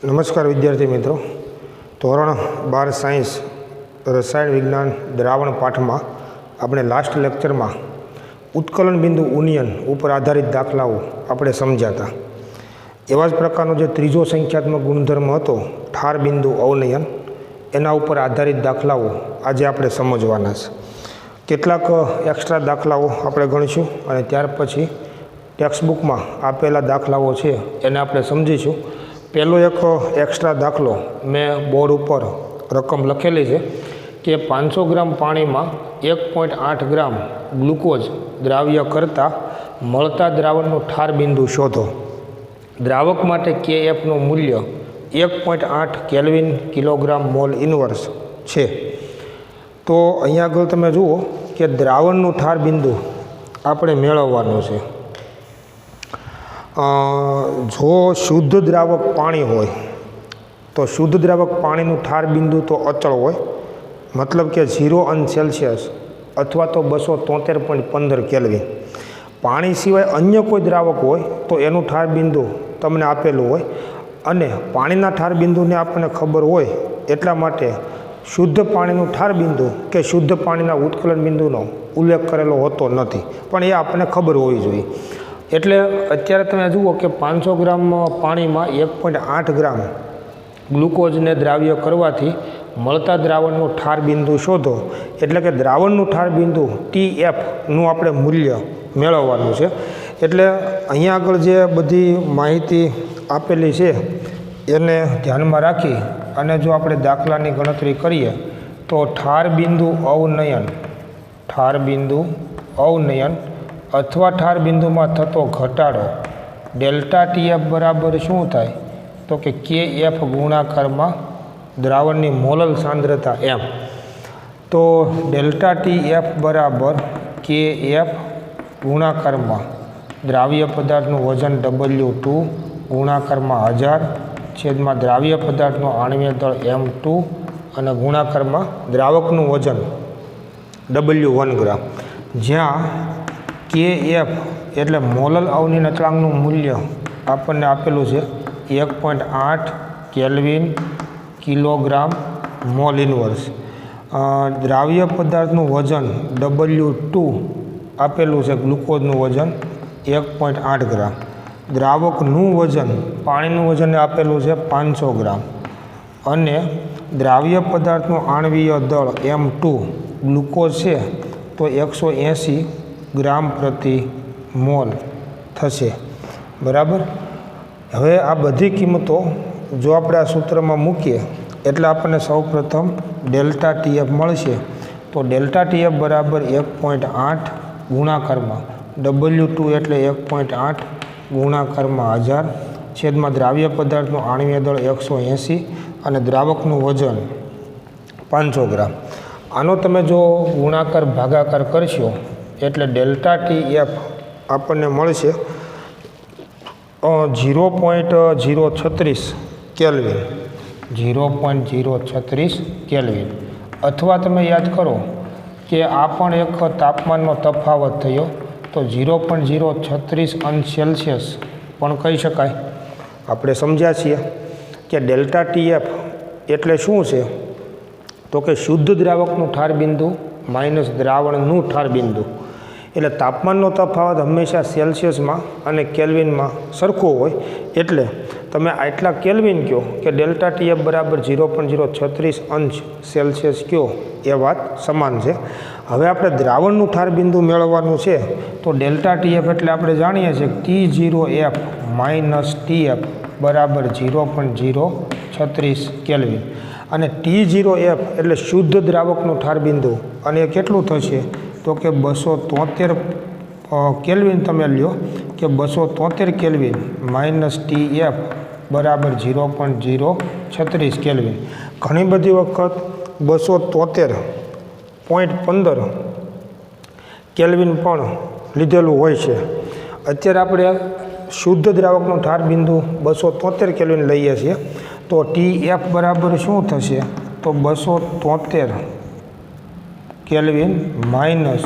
નમસ્કાર વિદ્યાર્થી મિત્રો, ધોરણ 12 સાયન્સ રસાયણ વિજ્ઞાન દ્રાવણ પાઠમાં આપણે લાસ્ટ લેક્ચરમાં ઉત્કલન બિંદુ ઉન્નયન ઉપર આધારિત દાખલાઓ આપણે સમજ્યા હતા. એવા જ પ્રકારનો જે ત્રીજો સંખ્યાત્મક ગુણધર્મ હતો ઠાર બિંદુ અવનયન, એના ઉપર આધારિત દાખલાઓ આજે આપણે સમજવાના છે. કેટલાક એક્સ્ટ્રા દાખલાઓ આપણે ગણીશું અને ત્યાર પછી ટેક્સ્ટબુકમાં આપેલા દાખલાઓ છે એને આપણે સમજીશું. પહેલો એક એક્સ્ટ્રા દાખલો મેં બોર્ડ ઉપર રકમ લખેલી છે કે 500 ગ્રામ પાણીમાં 1.8 ગ્રામ ગ્લુકોઝ દ્રાવ્ય કરતાં મળતા દ્રાવણનું ઠાર બિંદુ શોધો. દ્રાવક માટે KFનું મૂલ્ય 1.8 કેલ્વિન કિલોગ્રામ મોલ ઇન્વર્સ છે. તો અહીંયા આગળ તમે જુઓ કે દ્રાવણનું ઠાર બિંદુ આપણે મેળવવાનું છે. જો શુદ્ધ દ્રાવક પાણી હોય તો શુદ્ધ દ્રાવક પાણીનું ઠાર બિંદુ તો અચળ હોય, મતલબ કે 0 અંશ સેલ્સિયસ અથવા તો 273.15 કેલ્વિન. પાણી સિવાય અન્ય કોઈ દ્રાવક હોય તો એનું ઠાર બિંદુ તમને આપેલું હોય અને પાણીના ઠાર બિંદુને આપણને ખબર હોય એટલા માટે શુદ્ધ પાણીનું ઠાર બિંદુ કે શુદ્ધ પાણીના ઉત્કલન બિંદુનો ઉલ્લેખ કરેલો હોતો નથી, પણ એ આપણને ખબર હોવી જોઈએ. એટલે અત્યારે તમે જુઓ કે 500 ગ્રામ પાણીમાં 1.8 ગ્રામ ગ્લુકોઝને દ્રાવ્ય કરવાથી મળતા દ્રાવણનું ઠાર બિંદુ શોધો. એટલે કે દ્રાવણનું ઠાર બિંદુ TFનું આપણે મૂલ્ય મેળવવાનું છે. એટલે અહીંયા આગળ જે બધી માહિતી આપેલી છે એને ધ્યાનમાં રાખી અને જો આપણે દાખલાની ગણતરી કરીએ તો ઠાર બિંદુ અવનયન અથવા ઠાર બિંદુમાં થતો ઘટાડો ડેલ્ટા TF બરાબર શું થાય તો કે KF ગુણાકારમાં દ્રાવણની મોલલ સાંદ્રતા M. તો ડેલ્ટા TF બરાબર KF ગુણાકારમાં દ્રાવ્ય પદાર્થનું વજન W2 ગુણાકારમાં 1000 છેદમાં દ્રાવ્ય પદાર્થનો આણ્વીય દળ M2 અને ગુણાકારમાં દ્રાવકનું વજન W1 ગ્રામ. જ્યાં KF એટલે મોલલ અવનયન અચળાંકનું મૂલ્ય આપણને આપેલું છે 1.8 કેલ્વિન કિલોગ્રામ મોલ ઇન્વર્સ. દ્રાવ્ય પદાર્થનું વજન W2 આપેલું છે, ગ્લુકોઝનું વજન 1.8 ગ્રામ. દ્રાવકનું વજન પાણીનું વજન આપેલું છે 500 ગ્રામ અને દ્રાવ્ય પદાર્થનું આણ્વીય દળ M2 ગ્લુકોઝ છે તો 180 ગ્રામ પ્રતિ મોલ થશે. બરાબર. હવે આ બધી કિંમતો જો આપણે આ સૂત્રમાં મૂકીએ એટલે આપણને સૌપ્રથમ ડેલ્ટા TF મળશે. તો ડેલ્ટા TF બરાબર 1.8 ગુણાકારમાં W2 એટલે 1.8 ગુણાકારમાં 1000 છેદમાં દ્રાવ્ય પદાર્થનું આણ્વીય દળ 180 અને દ્રાવકનું વજન 500 ગ્રામ. આનો તમે જો ગુણાકાર ભાગાકાર કરશો એટલે ડેલ્ટા TF આપણને મળશે 0.036 કેલ્વિન 0.036 કેલ્વિન. અથવા તમે યાદ કરો કે આ પણ એક તાપમાનનો તફાવત થયો તો 0.036 અંશ સેલ્સિયસ પણ કહી શકાય. આપણે સમજ્યા છીએ કે ડેલ્ટા TF એટલે શું છે તો કે શુદ્ધ દ્રાવકનું ઠાર બિંદુ માઇનસ દ્રાવણનું ઠાર બિંદુ. એટલે તાપમાનનો તફાવત હંમેશા સેલ્સિયસમાં અને કેલ્વિનમાં સરખો હોય. એટલે તમે આટલા કેલ્વિન કહો કે ડેલ્ટા TF બરાબર 0.036 અંશ સેલ્સિયસ કહો એ વાત સમાન છે. હવે આપણે દ્રાવણનું ઠાર બિંદુ મેળવવાનું છે તો ડેલ્ટા TF એટલે આપણે જાણીએ છીએ T0F માઇનસ TF બરાબર 0.036 કેલ્વિન અને T0F એટલે શુદ્ધ દ્રાવકનું ઠાર બિંદુ અને એ કેટલું થશે તો કે 273 કેલ્વિન તમે લ્યો કે 273 કેલ્વિન માઇનસ TF બરાબર 0.036 કેલ્વિન. ઘણી બધી વખત 273.15 કેલ્વિન પણ લીધેલું હોય છે. અત્યારે આપણે શુદ્ધ દ્રાવકનું ઠાર બિંદુ 273 કેલ્વિન લઈએ છીએ તો TF બરાબર શું થશે તો 273 કેલ્વિન માઇનસ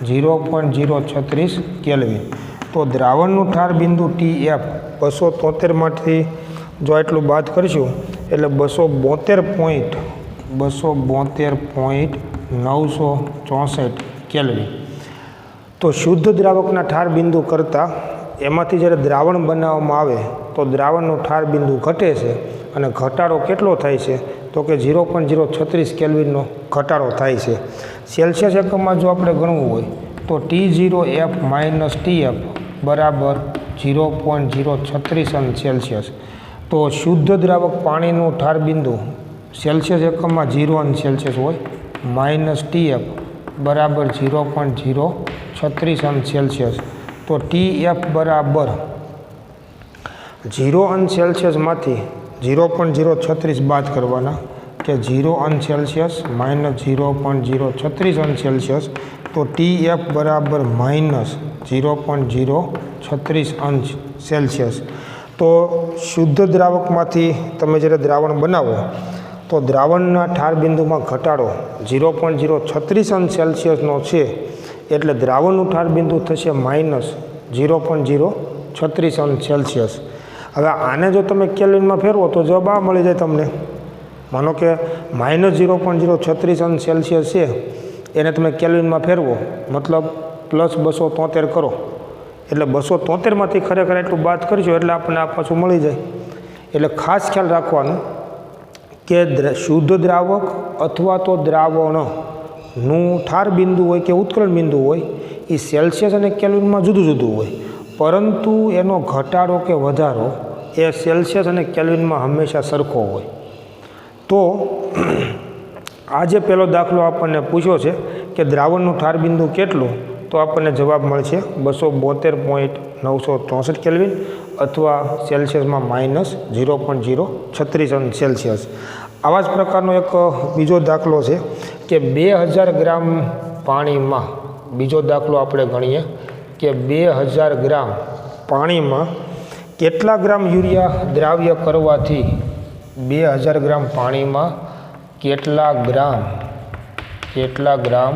0.036 કેલ્વિન. તો દ્રાવણનું ઠાર બિંદુ TF 273માંથી જો એટલું બાદ કરીશું એટલે 272.964 કેલ્વિન. તો શુદ્ધ દ્રાવકના ઠાર બિંદુ કરતાં એમાંથી જ્યારે દ્રાવણ બનાવવામાં આવે તો દ્રાવણનું ઠાર બિંદુ ઘટે છે અને ઘટાડો કેટલો થાય છે તો કે 0.036 કેલ્વિનનો ઘટાડો થાય છે. સેલ્સિયસ એકમમાં જો આપણે ગણવું હોય તો T0F માઇનસ TF બરાબર 0.036 અંશ સેલ્સિયસ. તો શુદ્ધ દ્રાવક પાણીનું ઠાર બિંદુ સેલ્સિયસ એકમમાં 0 અંશ સેલ્સિયસ હોય માઇનસ TF બરાબર 0.036 અંશ સેલ્સિયસ. તો TF બરાબર 0 અંશ સેલ્સિયસમાંથી 0.036 બાદ કરવાના કે 0 અંશ સેલ્સિયસ માઇનસ 0.036 અંશ સેલ્સિયસ. તો TF બરાબર માઇનસ 0.036 અંશ સેલ્સિયસ. તો શુદ્ધ દ્રાવકમાંથી તમે જ્યારે દ્રાવણ બનાવો તો દ્રાવણના ઠાર બિંદુમાં ઘટાડો 0.036 અંશ સેલ્સિયસનો છે એટલે દ્રાવણનું ઠાર બિંદુ થશે માઇનસ 0.036 અંશ સેલ્સિયસ. હવે આને જો તમે કેલ્વિનમાં ફેરવો તો જવાબ આ મળી જાય તમને. માનો કે માઇનસ 0.036 અંશ સેલ્સિયસ છે એને તમે કેલ્વિનમાં ફેરવો મતલબ પ્લસ 273 કરો એટલે 273માંથી ખરેખર એટલું બાદ કરશો એટલે આપણને આ પાછું મળી જાય. એટલે ખાસ ખ્યાલ રાખવાનું કે શુદ્ધ દ્રાવક અથવા તો દ્રાવણનું ઠાર બિંદુ હોય કે ઉત્કલન બિંદુ હોય એ સેલ્સિયસ અને કેલ્વિનમાં જુદું જુદું હોય, પરંતુ એનો ઘટાડો કે વધારો એ સેલ્સિયસ અને કેલ્વિનમાં હંમેશા સરખો હોય. તો આ જે પહેલો દાખલો આપણને પૂછ્યો છે કે દ્રાવણનું ઠાર બિંદુ કેટલું, તો આપણને જવાબ મળશે 272.964 કેલ્વિન અથવા સેલ્સિયસમાં માઇનસ 0.036 અંશ સેલ્સિયસ. આવા જ પ્રકારનો એક બીજો દાખલો છે કે 2000 ગ્રામ પાણીમાં, બીજો દાખલો આપણે ગણીએ કે 2000 ગ્રામ પાણીમાં કેટલા ગ્રામ યુરિયા દ્રાવ્ય કરવાથી 2000 ગ્રામ પાણીમાં કેટલા ગ્રામ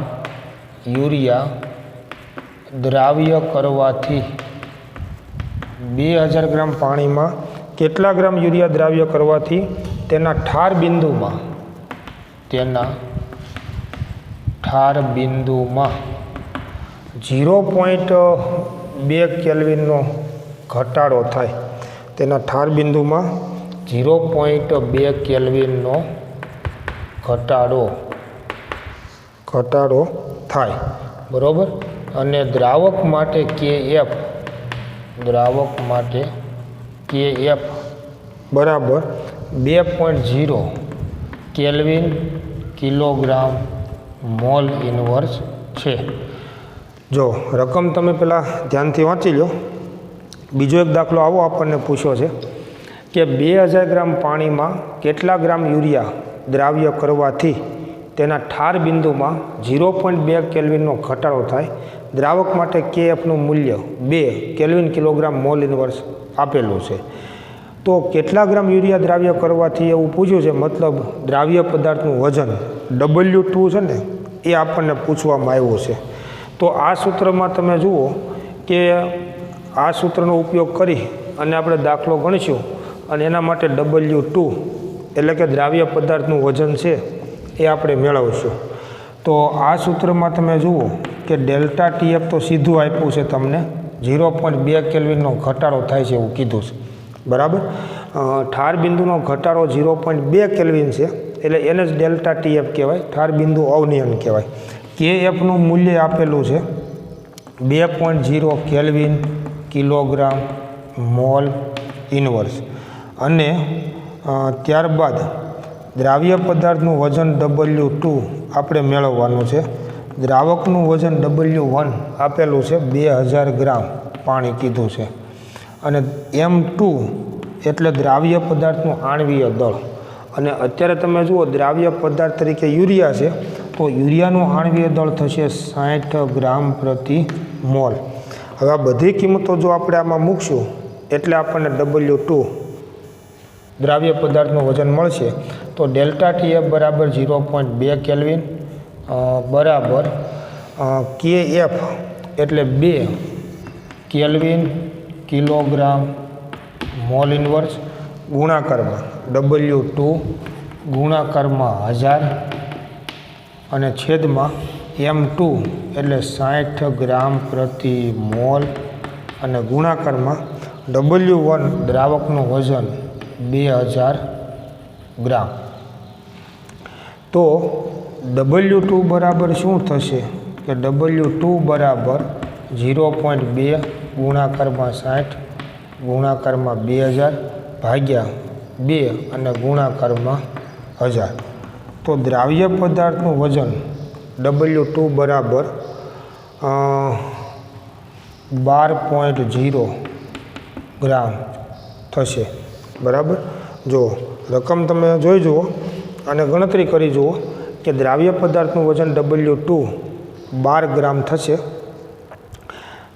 યુરિયા દ્રાવ્ય કરવાથી 2000 ગ્રામ પાણીમાં કેટલા ગ્રામ યુરિયા દ્રાવ્ય કરવાથી તેના ઠાર બિંદુમાં 0.2 કેલ્વિનનો ઘટાડો થાય. તેના ઠાર બિંદુમાં 0.2 કેલ્વિનનો ઘટાડો થાય, બરાબર. અને દ્રાવક માટે KF બરાબર 2.0 કેલ્વિન કિલોગ્રામ મોલ ઇન્વર્સ છે. જો રકમ તમે પહેલાં ધ્યાનથી વાંચી લો. બીજો એક દાખલો આવો આપણને પૂછ્યો છે કે 2000 ગ્રામ પાણીમાં કેટલા ગ્રામ યુરિયા દ્રાવ્ય કરવાથી તેના ઠાર બિંદુમાં 0.2 કેલ્વિનનો ઘટાડો થાય. દ્રાવક માટે KFનું મૂલ્ય 2 કેલ્વિન કિલોગ્રામ મોલ ઇન્વર્સ આપેલું છે. તો કેટલા ગ્રામ યુરિયા દ્રાવ્ય કરવાથી એવું પૂછ્યું છે, મતલબ દ્રાવ્ય પદાર્થનું વજન W2 છે ને એ આપણને પૂછવામાં આવ્યું છે. તો આ સૂત્રમાં તમે જુઓ કે આ સૂત્રનો ઉપયોગ કરી અને આપણે દાખલો ગણીશું અને એના માટે W2 એટલે કે દ્રાવ્ય પદાર્થનું વજન છે એ આપણે મેળવશું. તો આ સૂત્રમાં તમે જુઓ કે ડેલ્ટા TF તો સીધું આપ્યું છે તમને, 0.2 કેલ્વિનનો ઘટાડો થાય છે એવું કીધું છે, બરાબર. ઠાર બિંદુનો ઘટાડો 0.2 કેલ્વિન છે એટલે એને જ ડેલ્ટા TF કહેવાય, ઠાર બિંદુ અવનયન કહેવાય. KFનું મૂલ્ય આપેલું છે 2.0 કેલ્વિન કિલોગ્રામ મોલ ઇન્વર્સ. અને ત્યારબાદ દ્રાવ્ય પદાર્થનું વજન W2 આપણે મેળવવાનું છે. દ્રાવકનું વજન W1 આપેલું છે 2000 ગ્રામ પાણી કીધું છે. અને M2 એટલે દ્રાવ્ય પદાર્થનું આણ્વીય દળ. અને અત્યારે તમે જુઓ દ્રાવ્ય પદાર્થ તરીકે યુરિયા છે, તો યુરિયાનું આણ્વીય દળ થશે 60 ગ્રામ પ્રતિ મોલ. હવે આ બધી કિંમતો જો આપણે આમાં મૂકશું એટલે આપણને W2 દ્રાવ્ય પદાર્થનું વજન મળશે. તો ડેલ્ટા TF બરાબર 0.2 કેલ્વિન બરાબર KF એટલે 2 કેલ્વિન કિલોગ્રામ મોલ ઇન્વર્સ ગુણાકારમાં W2 ગુણાકારમાં 1000 અને છેદમાં M2 એટલે 60 ગ્રામ પ્રતિ મોલ અને ગુણાકારમાં W1 દ્રાવકનું વજન 2000 ગ્રામ. તો W2 બરાબર શું થશે કે W2 બરાબર 0.2 ગુણાકારમાં 60 ગુણાકારમાં 2000 ભાગ્યા 2 અને ગુણાકારમાં 1000. તો દ્રાવ્ય પદાર્થનું વજન W2 બરાબર 12.0 ગ્રામ થશે. બરાબર. જો રકમ તમે જોઈ જુઓ અને ગણતરી કરી જુઓ કે દ્રાવ્ય પદાર્થનું વજન W2 12 ગ્રામ થશે.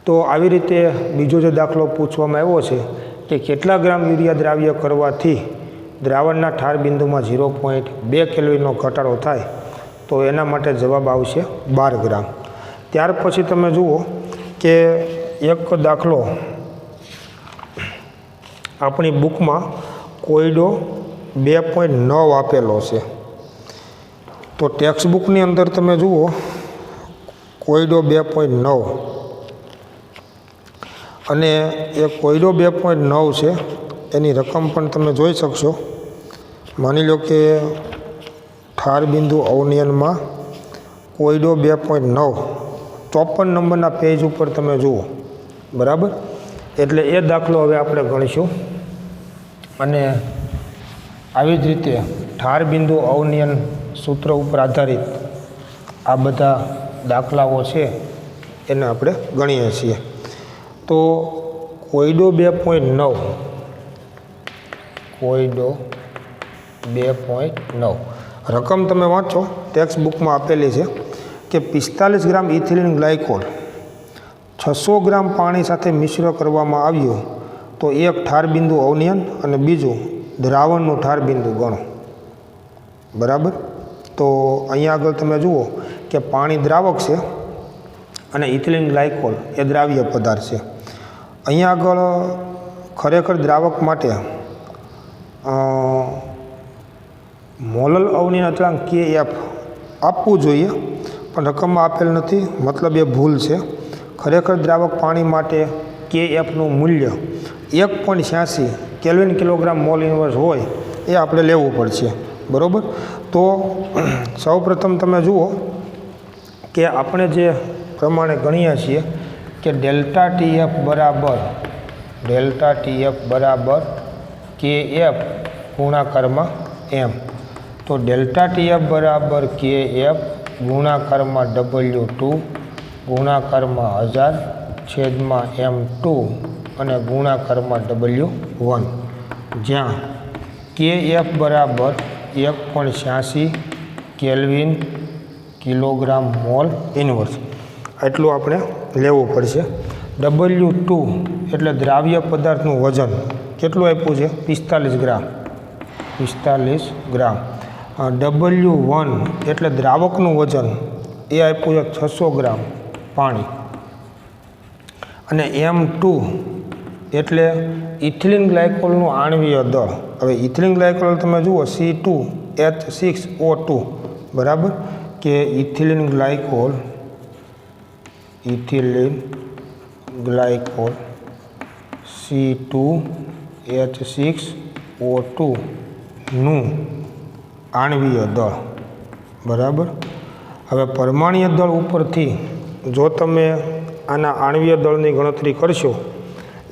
તો આવી રીતે બીજો જે દાખલો પૂછવામાં આવ્યો છે કે કેટલા ગ્રામ યુરિયા દ્રાવ્ય કરવાથી દ્રાવણના ઠાર બિંદુમાં 0.2 કેલ્વિનનો ઘટાડો થાય, તો એના માટે જવાબ આવશે 12 ગ્રામ. ત્યાર પછી તમે જુઓ કે એક દાખલો આપણી બુકમાં કોયડો 2.9 આપેલો છે. તો ટેક્સ્ટ બુકની અંદર તમે જુઓ કોયડો 2.9 અને એ કોયડો 2.9 છે એની રકમ પણ તમે જોઈ શકશો. માની લો કે ઠાર બિંદુ અવનયનમાં કોયડો 2.9 54 નંબરના પેજ ઉપર તમે જુઓ. બરાબર. એટલે એ દાખલો હવે આપણે ગણીશું અને આવી જ રીતે ઠાર બિંદુ અવનયન સૂત્ર ઉપર આધારિત આ બધા દાખલાઓ છે એને આપણે ગણીએ છીએ. તો કોયડો 2.9 રકમ તમે વાંચો, ટેક્સ્ટ બુકમાં આપેલી છે કે 45 ગ્રામ ઇથિલિન ગ્લાયકોલ 600 ગ્રામ પાણી સાથે મિશ્ર કરવામાં આવ્યું તો એક ઠાર બિંદુ અવનયન અને બીજું દ્રાવણનું ઠાર બિંદુ ગણો. બરાબર. તો અહીંયા આગળ તમે જુઓ કે પાણી દ્રાવક છે અને ઇથિલિન ગ્લાયકોલ એ દ્રાવ્ય પદાર્થ છે. અહીંયા આગળ ખરેખર દ્રાવક માટે મોલલ અવનયન અચળાંક KF આપવું જોઈએ, પણ રકમમાં આપેલ નથી, મતલબ એ ભૂલ છે. ખરેખર દ્રાવક પાણી માટે KFનું મૂલ્ય 1.86 કેલ્વિન કિલોગ્રામ મોલ ઇન્વર્સ હોય એ આપણે લેવું પડશે. બરાબર. તો સૌપ્રથમ તમે જુઓ કે આપણે જે પ્રમાણે ગણીએ છીએ કે ડેલ્ટા TF બરાબર KF ગુણાકારમાં M. તો ડેલ્ટા TF બરાબર KF ગુણાકારમાં W2 ગુણાકારમાં 1000 છેદમાં M2 અને ગુણાકારમાં W1, જ્યાં KF બરાબર 1.86 કેલ્વિન કિલોગ્રામ મોલ ઇન્વર્સ એટલું આપણે લેવું પડશે. W2 એટલે દ્રાવ્ય પદાર્થનું વજન કેટલું આપ્યું છે? 45 ગ્રામ. W1 એટલે દ્રાવકનું વજન એ આપ્યું છે 600 ગ્રામ પાણી. અને M2 એટલે ઇથિલિન ગ્લાયકોલનું આણ્વીય દળ. હવે ઇથિલિન ગ્લાયકોલ તમે જુઓ C2H6O2. બરાબર. કે ઇથિલિન ગ્લાયકોલ C2H6O2 નું આણ્વીય દળ. બરાબર. હવે પરમાણ્વીય દળ ઉપરથી જો તમે આના આણ્વીય દળની ગણતરી કરશો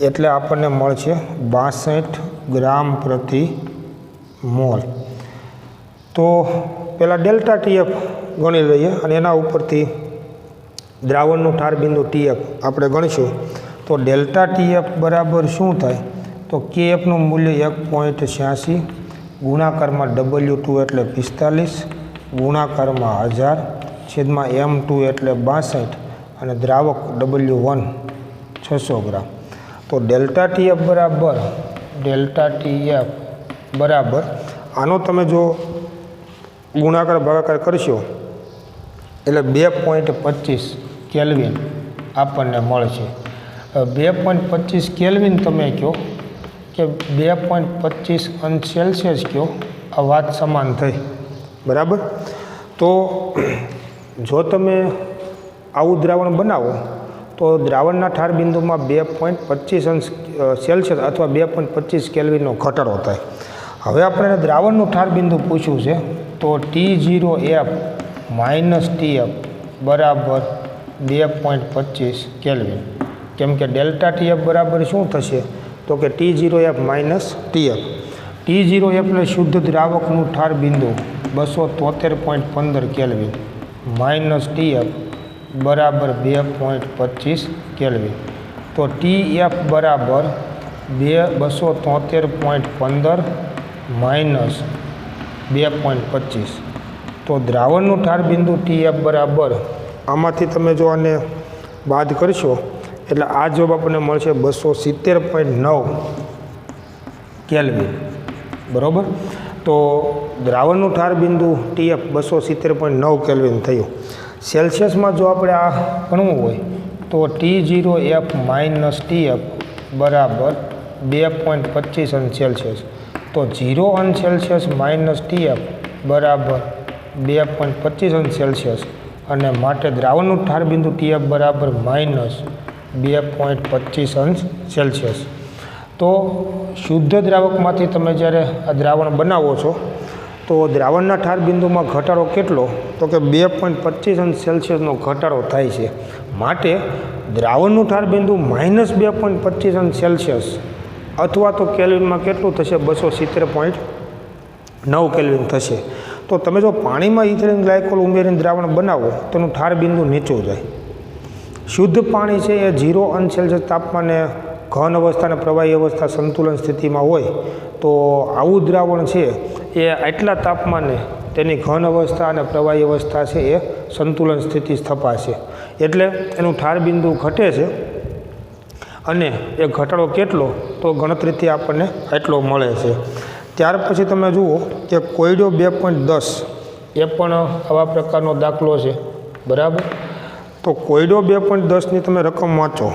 એટલે આપણને મળશે 62 ગ્રામ પ્રતિ મોલ. તો પહેલાં ડેલ્ટા TF ગણી લઈએ અને એના ઉપરથી દ્રાવણનું ઠાર બિંદુ TF આપણે ગણીશું. તો ડેલ્ટા TF બરાબર શું થાય? તો KFનું મૂલ્ય 1.86 ગુણાકારમાં W2 એટલે 45 ગુણાકારમાં 1000 છેદમાં M2 એટલે 62 અને દ્રાવક W1 600 ગ્રામ. તો ડેલ્ટા TF બરાબર આનો તમે જો ગુણાકાર ભાગાકાર કરશો એટલે 2.25 કેલ્વિન આપણને મળશે. 2.25 કેલ્વિન તમે કહો કે 2.25 અંશ સેલ્સિયસ કયો, આ વાત સમાન થઈ, બરાબર. તો જો તમે આવું દ્રાવણ બનાવો તો દ્રાવણના ઠાર બિંદુમાં 2.25 અંશ સેલ્સિયસ અથવા 2.25 કેલ્વિનનો ઘટાડો થાય. હવે આપણે દ્રાવણનું ઠાર બિંદુ પૂછ્યું છે, તો T0F માઇનસ TF બરાબર 2.25 કેલ્વિન. કેમ કે ડેલ્ટા TF બરાબર શું થશે, તો કે T0F માઇનસ TF. T0F એટલે શુદ્ધ દ્રાવકનું ઠાર બિંદુ 273.15 કેલ્વિન માઇનસ TF બરાબર 2.25 કેલ્વિન. તો TF બરાબર 273.15 માઇનસ 2.25. તો દ્રાવણનું ઠાર બિંદુ TF બરાબર, આમાંથી તમે જો આને બાદ કરશો એટલે આ જવાબ આપણને મળશે 270.9 કેલ્વિન, બરાબર. તો દ્રાવણનું ઠાર બિંદુ TF 270.9 કેલ્વિન થયું. સેલ્સિયસમાં જો આપણે આ ગણવું હોય તો T0F માઇનસ TF બરાબર 2.25 અંશ સેલ્સિયસ. તો 0 અંશ સેલ્સિયસ માઇનસ TF બરાબર 2.25 અંશ સેલ્સિયસ, અને માટે દ્રાવણનું ઠાર બિંદુ TF બરાબર માઇનસ 2.25 અંશ સેલ્સિયસ. તો શુદ્ધ દ્રાવકમાંથી તમે જ્યારે આ દ્રાવણ બનાવો છો તો દ્રાવણના ઠાર બિંદુમાં ઘટાડો કેટલો, તો કે 2.25 અંશ સેલ્સિયસનો ઘટાડો થાય છે. માટે દ્રાવણનું ઠાર બિંદુ માઇનસ 2.25 અંશ સેલ્સિયસ અથવા તો કેલ્વિનમાં કેટલું થશે, 270.9 કેલ્વિન થશે. તો તમે જો પાણીમાં ઇથિલિન ગ્લાયકોલ ઉમેરીને દ્રાવણ બનાવો તો એનું ઠાર બિંદુ નીચું જાય. શુદ્ધ પાણી છે એ 0 અંશ સેલ્સિયસ તાપમાને ઘન અવસ્થા અને પ્રવાહી અવસ્થા સંતુલન સ્થિતિમાં હોય, તો આવું દ્રાવણ છે એ આટલા તાપમાને તેની ઘન અવસ્થા અને પ્રવાહી અવસ્થા છે એ સંતુલન સ્થિતિ સ્થપાશે. એટલે એનું ઠાર બિંદુ ઘટે છે, અને એ ઘટાડો કેટલો, તો ગણતરીથી આપણને એટલો મળે છે. ત્યાર પછી તમે જુઓ કે કોયડો 2.10 એ પણ આવા પ્રકારનો દાખલો છે, બરાબર. તો કોયડો 2.10ની તમે રકમ વાંચો.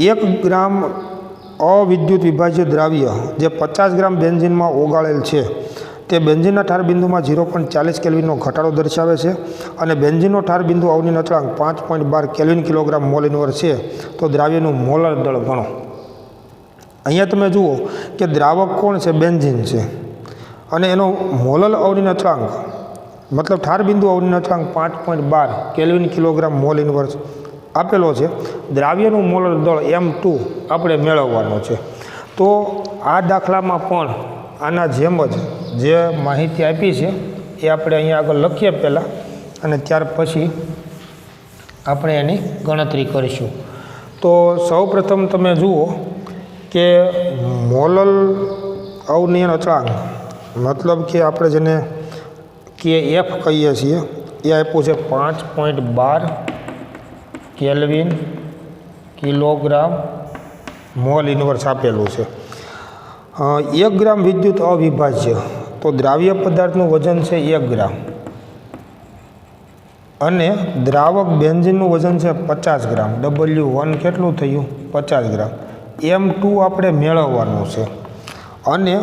1 ગ્રામ અવિદ્યુત વિભાજ્ય દ્રાવ્ય જે 50 ગ્રામ બેન્ઝીનમાં ઓગાળેલ છે તે બેન્ઝીનના ઠાર બિંદુમાં 0.40 કેલ્વિનનો ઘટાડો દર્શાવે છે, અને બેન્ઝીનનો ઠાર બિંદુ અવનિ અચળાંક 5.12 કેલ્વિન કિલોગ્રામ મોલ ઇનવર છે. તો દ્રાવ્યનું મોલર દળ ગણો. અહીંયા તમે જુઓ કે દ્રાવક કોણ છે, બેન્ઝીન છે, અને એનો મોલર અવનિ અચળાંક મતલબ ઠાર બિંદુ અવનિ અચળાંક 5.12 કેલ્વિન કિલોગ્રામ મોલ ઇનવર આપેલો છે. દ્રાવ્યનું મોલર દળ M2 આપણે મેળવવાનો છે. તો આ દાખલામાં પણ આના જેમ જ જે માહિતી આપી છે એ આપણે અહીંયા આગળ લખીએ પહેલાં, અને ત્યાર પછી આપણે એની ગણતરી કરીશું. તો સૌપ્રથમ તમે જુઓ કે મોલર અવનિયન અચળાંક મતલબ કે આપણે જેને KF કહીએ છીએ એ આપ્યું છે 5.12 કેલ્વિન કિલોગ્રામ મોલ ઇનવર્સ આપેલું છે. 1 ગ્રામ વિદ્યુત અવિભાજ્ય, તો દ્રાવ્ય પદાર્થનું વજન છે 1 ગ્રામ, અને દ્રાવક બેન્ઝીનનું વજન છે 50 ગ્રામ. W1 કેટલું થયું, 50 ગ્રામ. M2 આપણે મેળવવાનું છે, અને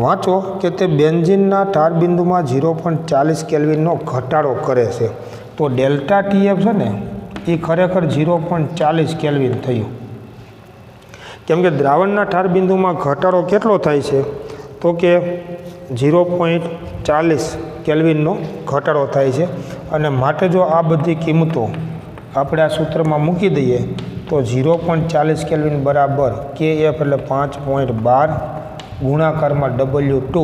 વાંચો કે તે બેન્ઝીનના ઠાર બિંદુમાં 0.40 કેલ્વિનનો ઘટાડો કરે છે. તો ડેલ્ટા TF છે ને એ ખરેખર 0.40 કેલ્વિન થયું. કેમ કે દ્રાવણના ઠાર બિંદુમાં ઘટાડો કેટલો થાય છે, તો કે 0.40 કેલ્વિનનો ઘટાડો થાય છે. અને માટે જો આ બધી કિંમતો આપણે આ સૂત્રમાં મૂકી દઈએ તો 0.40 કેલ્વિન બરાબર KF એટલે 5.12 ગુણાકારમાં W2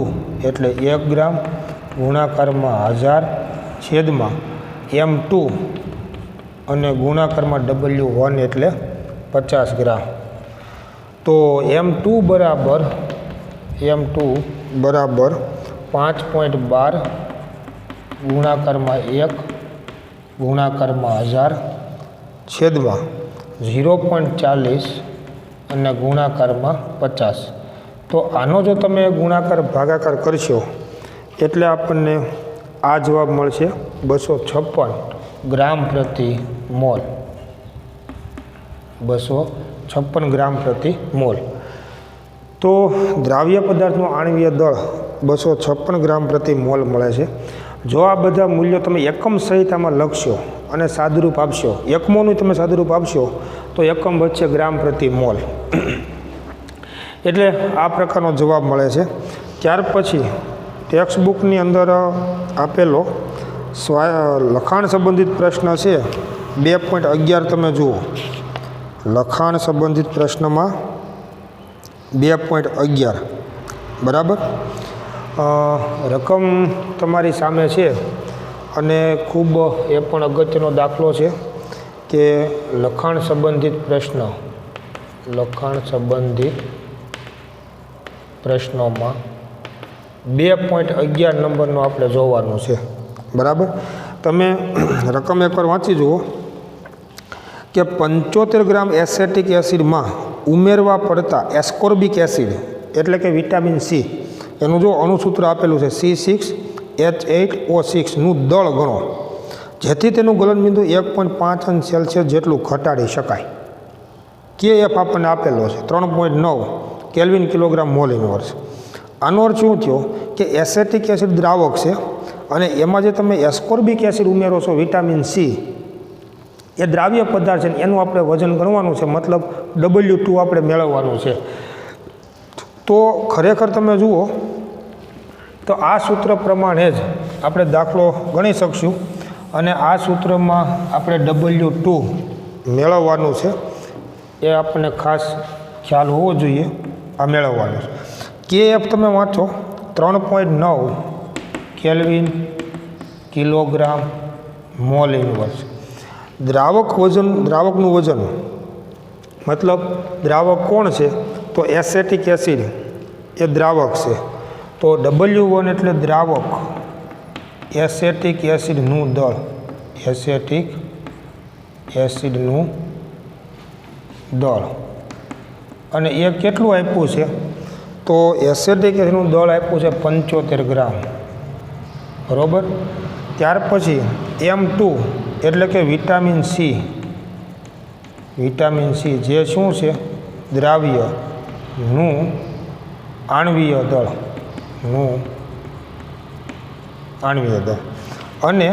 એટલે 1 ગ્રામ ગુણાકારમાં 1000 છેદમાં M2 અને ગુણાકારમાં W1 એટલે 50 ગ્રામ. તો M2 બરાબર 5.12 ગુણાકારમાં 1 ગુણાકારમાં 1000 છેદમાં 0.40 અને ગુણાકારમાં 50. તો આનો જો તમે ગુણાકાર ભાગાકાર કરશો એટલે આપણને આ જવાબ મળશે 256 ગ્રામ પ્રતિ મોલ. 256 ગ્રામ પ્રતિ મોલ. તો દ્રાવ્ય પદાર્થનું આણ્વીય દળ 256 ગ્રામ પ્રતિ મોલ મળે છે. જો આ બધા મૂલ્યો તમે એકમ સહિત આમાં લખશો અને સાદુરૂપ આપશો, એકમોનું તમે સાદુરૂપ આપશો તો એકમ વચ્ચે ગ્રામ પ્રતિ મોલ, એટલે આ પ્રકારનો જવાબ મળે છે. ત્યાર પછી ટેક્સ્ટ બુકની અંદર આપેલો લખાણ સંબંધિત પ્રશ્ન છે 2.11 તમે જુઓ. લખાણ સંબંધિત પ્રશ્નમાં 2.11 બરાબર. રકમ તમારી સામે છે અને ખૂબ એ પણ અગત્યનો દાખલો છે કે લખાણ સંબંધિત પ્રશ્નોમાં 2.11 નંબરનું આપણે જોવાનું છે. બરાબર. તમે રકમ એકવાર વાંચી જુઓ કે 75 ગ્રામ એસેટિક એસિડમાં ઉમેરવા પડતા એસ્કોર્બિક એસિડ એટલે કે વિટામિન સી, એનું જો અણુસૂત્ર આપેલું છે C6H8O6નું દળ ગણો જેથી તેનું ગલનબિંદુ 1.5 અંશ સેલ્સિયસ જેટલું ઘટાડી શકાય. KF આપણને આપેલો છે 3.9 કેલ્વિન કિલોગ્રામ મોલ ઇન્વર્સ. આનો અર્થ શું થયો કે એસેટિક એસિડ દ્રાવક છે અને એમાં જે તમે એસ્કોર્બિક એસિડ ઉમેરો છો વિટામિન સી, એ દ્રાવ્ય પદાર્થ છે, એનું આપણે વજન ગણવાનું છે, મતલબ W2 આપણે મેળવવાનું છે. તો ખરેખર તમે જુઓ તો આ સૂત્ર પ્રમાણે જ આપણે દાખલો ગણી શકશું અને આ સૂત્રમાં આપણે W2 મેળવવાનું છે, એ આપણને ખાસ ખ્યાલ હોવો જોઈએ. આ મેળવવાનું છે. KF તમે વાંચો 3.9 કેલ્વિન કિલોગ્રામ મોલ ઇન્વર્સ. દ્રાવકનું વજન મતલબ દ્રાવક કોણ છે તો એસેટિક એસિડ એ દ્રાવક છે. તો W1 એટલે દ્રાવક એસેટિક એસિડનું દળ, અને એ કેટલું આપ્યું છે તો એસેટિક એસિડનું દળ આપ્યું છે 75 ગ્રામ. બરાબર. ત્યાર પછી M2 એટલે કે વિટામિન સી જે શું છે દ્રાવ્યનું આણ્વીય દળ, અને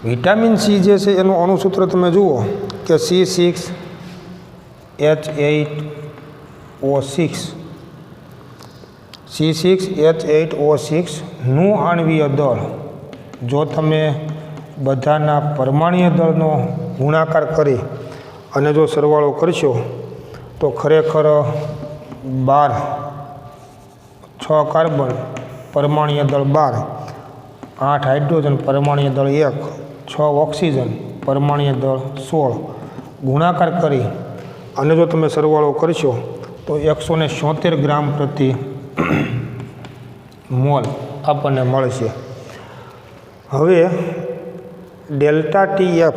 વિટામિન સી જે છે એનું અણુસૂત્ર તમે જુઓ કે C6H8O6નું આણ્વીય દળ જો તમે બધાના પરમાણ્વીય દળનો ગુણાકાર કરી અને જો સરવાળો કરશો તો ખરેખર 12, 6 કાર્બન પરમાણ્વીય દળ 12, 8 હાઇડ્રોજન પરમાણ્વીય દળ 1, 6 ઓક્સિજન પરમાણ્વીય દળ 16 ગુણાકાર કરી અને જો તમે સરવાળો કરશો તો 176 ગ્રામ પ્રતિ મોલ આપણને મળશે. હવે ડેલ્ટા TF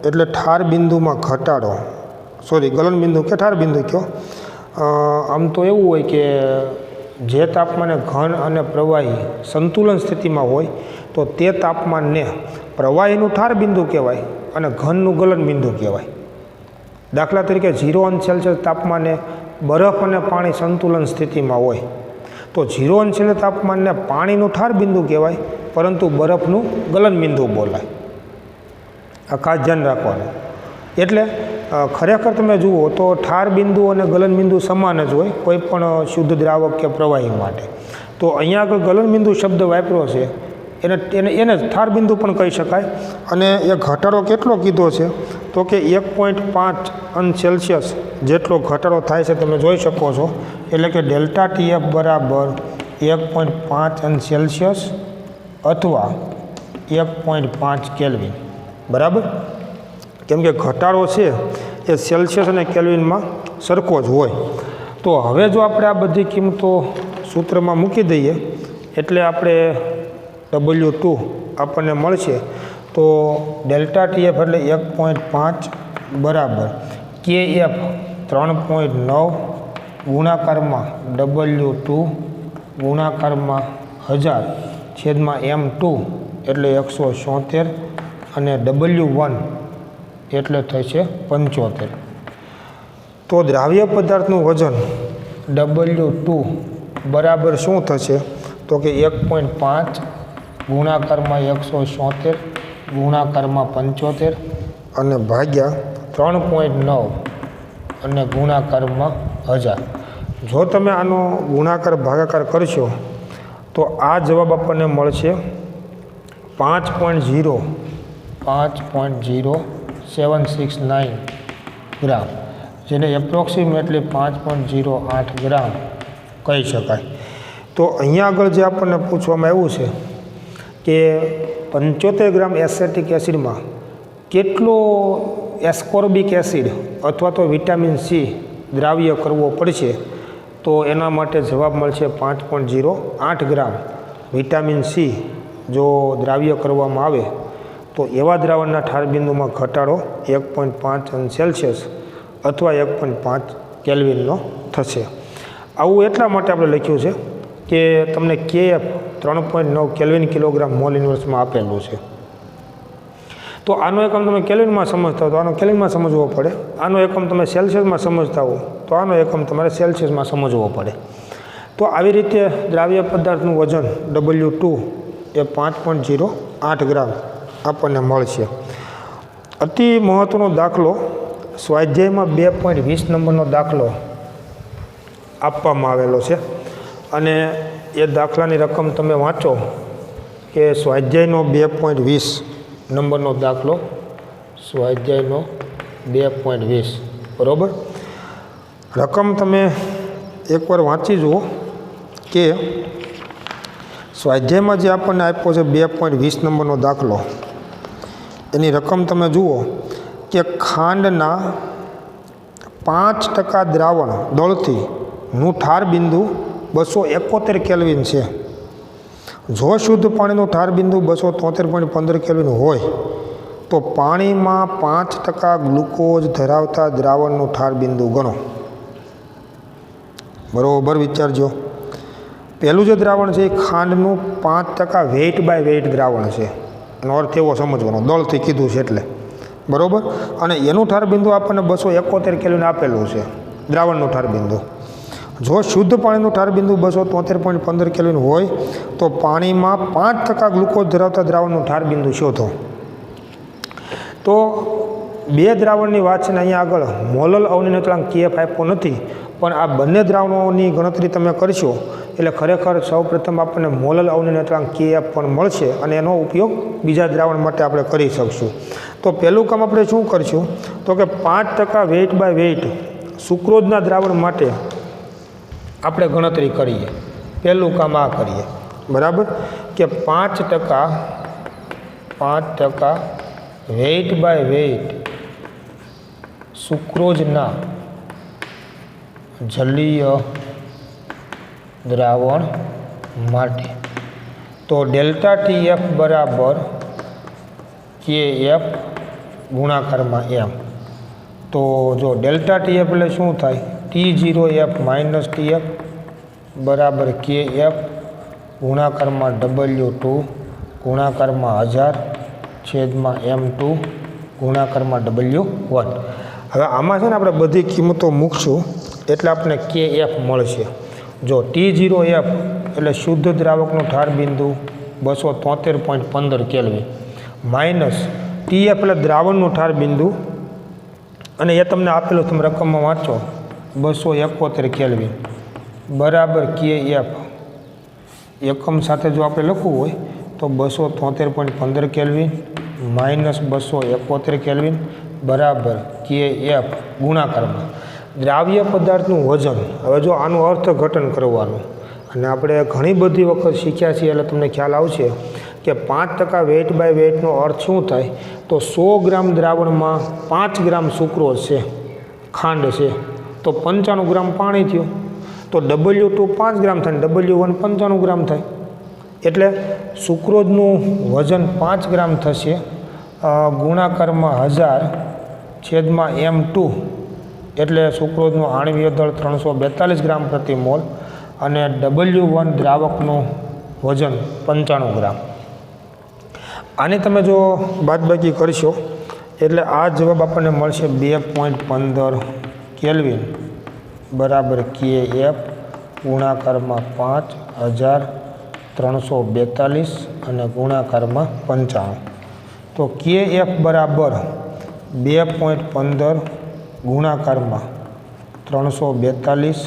એટલે ઠાર બિંદુમાં ઘટાડો, ગલન બિંદુ કે ઠાર બિંદુ કયો. આમ તો એવું હોય કે જે તાપમાને ઘન અને પ્રવાહી સંતુલન સ્થિતિમાં હોય તો તે તાપમાનને પ્રવાહીનું ઠાર બિંદુ કહેવાય અને ઘનનું ગલન બિંદુ કહેવાય. દાખલા તરીકે 0 અંશ સેલ્સિયસ તાપમાને બરફ અને પાણી સંતુલન સ્થિતિમાં હોય તો 0 અંશ સેલ્સિયસ તાપમાનને પાણીનું ઠાર બિંદુ કહેવાય પરંતુ બરફનું ગલન બિંદુ બોલાય. આ ખાસ ધ્યાન રાખવાનું. એટલે ખરેખર તમે જુઓ તો ઠાર બિંદુ અને ગલન બિંદુ સમાન જ હોય કોઈ પણ શુદ્ધ દ્રાવક કે પ્રવાહી માટે. તો અહીંયા આગળ ગલન બિંદુ શબ્દ વાપર્યો છે એને ઠાર બિંદુ પણ કહી શકાય. અને એ ઘટાડો કેટલો કીધો છે તો કે 1.5 અંશ સેલ્સિયસ જેટલો ઘટાડો થાય છે તમે જોઈ શકો છો. એટલે કે ડેલ્ટા TF બરાબર 1.5 અંશ સેલ્સિયસ અથવા 1.5 કેલ્વિન. બરાબર. કેમ કે ઘટાડો છે એ સેલ્સિયસ અને કેલ્વિનમાં સરખો જ હોય. તો હવે જો આપણે આ બધી કિંમતો સૂત્રમાં મૂકી દઈએ એટલે આપણે W2 આપણને મળશે. તો ડેલ્ટા TF એટલે 1.5 બરાબર KF 3.9 ગુણાકારમાં W2 ગુણાકારમાં 1000 છેદમાં M2 એટલે 176 અને W1 એટલે થશે 75. તો દ્રાવ્ય પદાર્થનું વજન W2 બરાબર શું થશે તો કે 1.5 ગુણાકારમાં 176 ગુણાકારમાં 75 અને ભાગ્યા 3.9 અને ગુણાકારમાં 1000. જો તમે આનો ગુણાકાર ભાગાકાર કરશો તો આ જવાબ આપણને મળશે 5.0769 ગ્રામ, જેને એપ્રોક્સિમેટલી 5.08 ગ્રામ કહી શકાય. તો અહીંયા આગળ જે આપણને પૂછવામાં આવ્યું છે કે 75 ગ્રામ એસેટિક એસિડમાં કેટલો એસ્કોર્બિક એસિડ અથવા તો વિટામિન સી દ્રાવ્ય કરવો પડશે, તો એના માટે જવાબ મળશે 5.08 ગ્રામ વિટામિન સી જો દ્રાવ્ય કરવામાં આવે તો એવા દ્રાવણના ઠાર બિંદુમાં ઘટાડો 1.5 અંશ સેલ્સિયસ અથવા 1.5 કેલ્વિનનો થશે. આવું એટલા માટે આપણે લખ્યું છે કે તમને KF 3.9 કેલ્વિન કિલોગ્રામ મોલ ઇન્વર્સમાં આપેલું છે. તો આનો એકમ તમે કેલ્વિનમાં સમજતા હો તો આનો કેલ્વિનમાં સમજવો પડે, આનો એકમ તમે સેલ્સિયસમાં સમજતા હો તો આનો એકમ તમારે સેલ્સિયસમાં સમજવો પડે. તો આવી રીતે દ્રાવ્ય પદાર્થનું વજન W2 એ 5.08 ગ્રામ આપણને મળશે. અતિ મહત્ત્વનો દાખલો સ્વાધ્યાયમાં 2.20 નંબરનો દાખલો આપવામાં આવેલો છે અને એ દાખલાની રકમ તમે વાંચો કે સ્વાધ્યાયનો 2.20 નંબરનો દાખલો, સ્વાધ્યાયનો 2.20 બરાબર. રકમ તમે એકવાર વાંચી જુઓ કે સ્વાધ્યાયમાં જે આપણને આપ્યો છે 2.20 નંબરનો દાખલો, એની રકમ તમે જુઓ કે ખાંડના 5% દ્રાવણ દળથી નું ઠાર બિંદુ 271 કેલ્વિન છે. જો શુદ્ધ પાણીનું ઠાર બિંદુ 273.15 કેલ્વિન હોય તો પાણીમાં 5% ગ્લુકોઝ ધરાવતા દ્રાવણનું ઠાર બિંદુ ગણો. બરાબર વિચારજો. પહેલું જે દ્રાવણ છે એ ખાંડનું 5% વેઇટ બાય વેઇટ દ્રાવણ છે, એનો અર્થ એવો સમજવાનો, દળથી કીધું છે એટલે બરાબર. અને એનું ઠાર બિંદુ આપણને 271 કેલ્વિન આપેલું છે દ્રાવણનું ઠાર બિંદુ. જો શુદ્ધ પાણીનું ઠાર બિંદુ 273.15 કેલ્વિન હોય તો પાણીમાં 5% ગ્લુકોઝ ધરાવતા દ્રાવણનું ઠાર બિંદુ શોધો. તો બે દ્રાવણની વાત છે ને અહીંયા આગળ મોલલ અવનિ અચળાંક KF આપ્યો નથી, પણ આ બંને દ્રાવણોની ગણતરી તમે કરશો એટલે ખરેખર સૌપ્રથમ આપણને મોલલ અવનિ અચળાંક KF પણ મળશે અને એનો ઉપયોગ બીજા દ્રાવણ માટે આપણે કરી શકશું. તો પહેલું કામ આપણે શું કરશું તો કે 5% વેઇટ બાય વેઇટ સુક્રોઝના દ્રાવણ માટે આપણે ગણતરી કરીએ. પહેલું કામ આ કરીએ બરાબર કે 5% વેઇટ બાય વેઇટ સુક્રોઝના જલીય દ્રાવણ માટે. તો ડેલ્ટા TF બરાબર KF ગુણાકારમાં M. તો જો ડેલ્ટા TF એટલે શું થાય, T0F માઇનસ TF બરાબર KF ગુણાકારમાં W2 ગુણાકારમાં 1000 છેદમાં M2 ગુણાકારમાં W1. હવે આમાં છે ને આપણે બધી કિંમતો મૂકશું એટલે આપણને KF મળશે. જો T0F એટલે શુદ્ધ દ્રાવકનું ઠાર બિંદુ 273.15 કેલ્વિન માઇનસ TF એટલે દ્રાવણનું ઠાર બિંદુ અને એ તમને આપેલું તમે રકમમાં વાંચો 271 કેલ્વિન બરાબર KF એકમ સાથે જો આપણે લખવું હોય તો 273.15 કેલ્વિન માઇનસ 271 કેલ્વિન બરાબર KF ગુણાકારમાં દ્રાવ્ય પદાર્થનું વજન. હવે જો આનું અર્થઘટન કરવાનું અને આપણે ઘણી બધી વખત શીખ્યા છીએ એટલે તમને ખ્યાલ આવશે કે 5% વેઇટ બાય વેઇટનો અર્થ શું થાય તો 100 ગ્રામ દ્રાવણમાં 5 ગ્રામ સુક્રોઝ છે, ખાંડ છે, તો 95 ગ્રામ પાણી થયું. તો W2 5 ગ્રામ થાય, W1 95 ગ્રામ થાય. એટલે સુક્રોઝનું વજન 5 ગ્રામ થશે ગુણાકારમાં 1000 છેદમાં M2 એટલે સુક્રોઝનું આણ્વીય દળ 342 ગ્રામ પ્રતિ મોલ અને W1 દ્રાવકનું વજન 95 ગ્રામ. આને તમે જો બાદબાકી કરશો એટલે આ જવાબ આપણને મળશે 2.15 કેલ્વિન બરાબર KF ગુણાકારમાં 5342 અને ગુણાકારમાં 95. તો KF બરાબર 2.15 ગુણાકારમાં 342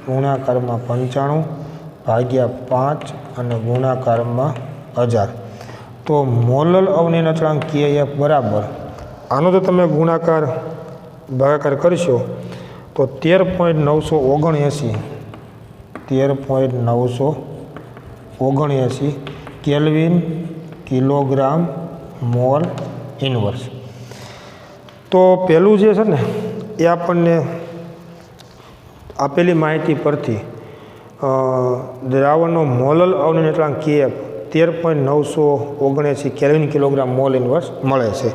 ગુણાકારમાં 95 ભાગ્યા 5 અને ગુણાકારમાં 1000. તો મોલલ અવનયન અચળાંક KF બરાબર આનો તો તમે ગુણાકાર ભાગાકાર કરશો તો 13.979 કેલ્વિન કિલોગ્રામ મોલ ઇન્વર્સ. તો પહેલું જે છે ને એ આપણને આપેલી માહિતી પરથી દ્રાવણનો મોલલ અવનયન અચળાંક KF 13.979 kelvin kilogram mall inverse મળે છે.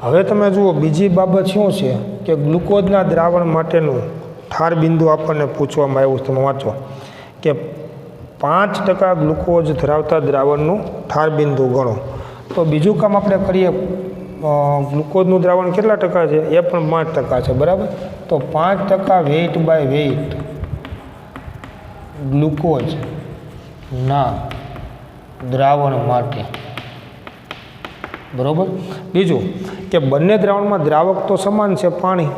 હવે તમે જુઓ બીજી બાબત શું છે કે ગ્લુકોઝના દ્રાવણ માટેનું ઠાર બિંદુ આપણને પૂછવામાં આવ્યું. તમે વાંચો કે 5% ગ્લુકોઝ ધરાવતા દ્રાવણનું ઠાર બિંદુ ગણો. તો બીજું કામ આપણે કરીએ, ગ્લુકોઝનું દ્રાવણ કેટલા ટકા છે? એ પણ 5% છે, બરાબર. તો 5% વેઇટ બાય વેઇટ ગ્લુકોઝના દ્રાવણ માટે, બરાબર. બીજું કે બંને દ્રાવણમાં દ્રાવક તો સમાન છે, પાણી,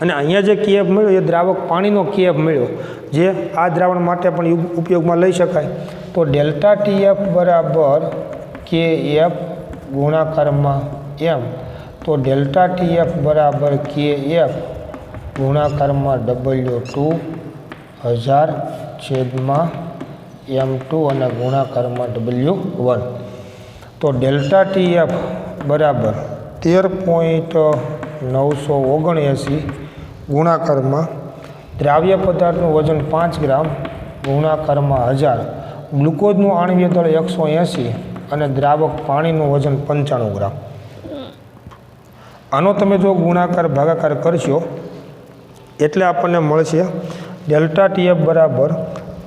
અને અહીંયા જે KF મળ્યો એ દ્રાવક પાણીનો KF મળ્યો, જે આ દ્રાવણ માટે પણ ઉપયોગમાં લઈ શકાય. તો ડેલ્ટા TF બરાબર KF ગુણાકારમાં M. તો ડેલ્ટા TF બરાબર KF ગુણાકારમાં W2000/M2 અને ગુણાકારમાં W1. તો ડેલ્ટા TF બરાબર 13.979 ગુણાકારમાં દ્રાવ્ય પદાર્થનું વજન 5 ગ્રામ ગુણાકારમાં 1000, ગ્લુકોઝનું આણ્વીય દળ 180 અને દ્રાવક પાણીનું વજન 95 ગ્રામ. આનો તમે જો ગુણાકાર ભાગાકાર કરશો એટલે આપણને મળશે ડેલ્ટા TF બરાબર